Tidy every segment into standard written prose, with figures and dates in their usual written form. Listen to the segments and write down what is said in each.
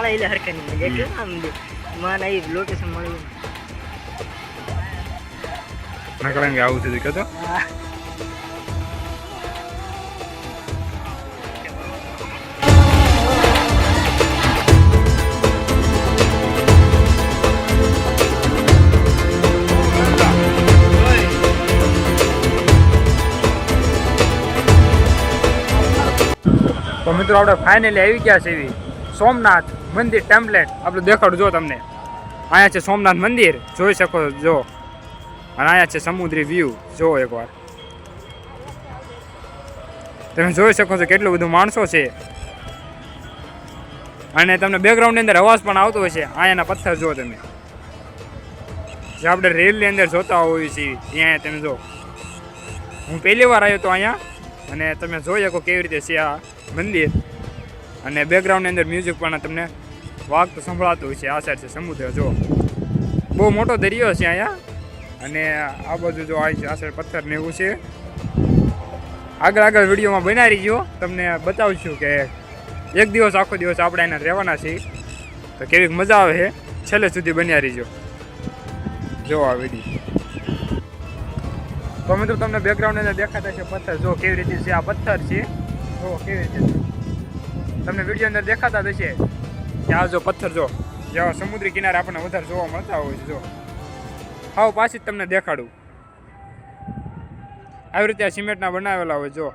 મારા એટલે હરખા નહીં મજા એટલે આમ મારા એ લોકેશન મળ્યું નકળંગે આવું છે કહેતો તો મિત્રો આપણે ફાઇનલી આવી ગયા છે એવી સોમનાથ મંદિર ટેમ્પલેટ આપણે દેખાડું જો તમને અહીંયા છે સોમનાથ મંદિર જોઈ શકો જો અને અહીંયા છે સમુદ્રી વ્યૂ જો એકવાર તમે જોઈ શકો છો કેટલું બધું માણસો છે અને તમને બેકગ્રાઉન્ડની અંદર અવાજ પણ આવતો હોય છે અહીંયાના પથ્થર જો તમે જે આપણે રેલની અંદર જોતા હોઈએ છીએ અહીંયા તમે જો હું પહેલી વાર આવ્યો તો અહીંયા અને તમે જોઈ શકો કેવી રીતે છે આ મંદિર અને બેકગ્રાઉન્ડની અંદર મ્યુઝિક પણ તમને વાગતું સંભળાતું હોય છે આ સાઈડ છે સમુદ્ર જો બહુ મોટો દરિયો છે અહીંયા અને આ બધું જો આ સાઈડ પથ્થર ને એવું છે આગળ વિડીયોમાં બનાવી ગયો તમને બતાવશું કે એક દિવસ આખો દિવસ આપણે એને રહેવાના છીએ તો કેવી મજા આવે છે છેલ્લે સુધી બન્યા રહીજો જો આ વિડીયો તો મિત્રો તમને બેકગ્રાઉન્ડ અંદર દેખાતા છે પથ્થર જો કેવી રીતે છે આ પથ્થર છે જો કેવી રીતે તમને વિડીયો અંદર દેખાતા થશે કે આ જો પથ્થર જો જેવા સમુદ્રી કિનારે આપણને વધારે જોવા મળતા હોય છે જો હાવ પાછી જ તમને દેખાડું આવી રીતે આ સિમેન્ટના બનાવેલા હોય જો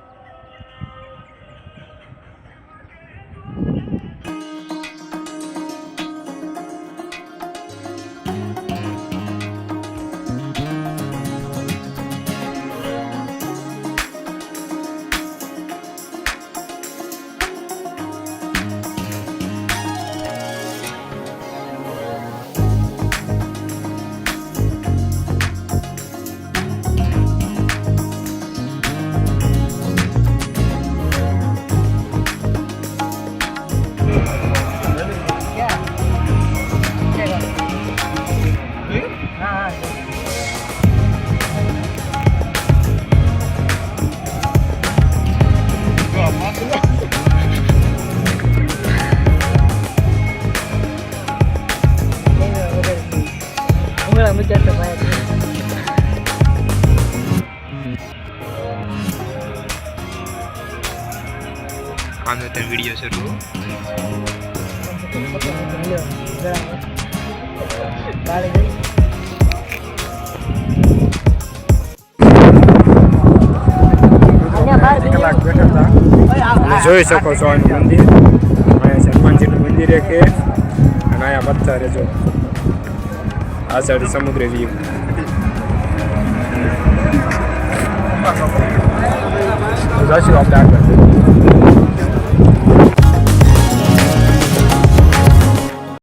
આનો તે વિડીયો શરૂ કલાક બેઠા હતા જોઈ શકો છો આનું મંદિર અહીંયા હનુમાનજીનું મંદિર છે અને અહીંયા પથ્થર જો આ સાઈડ સમુદ્ર વ્યૂ જશું આપણે આગળ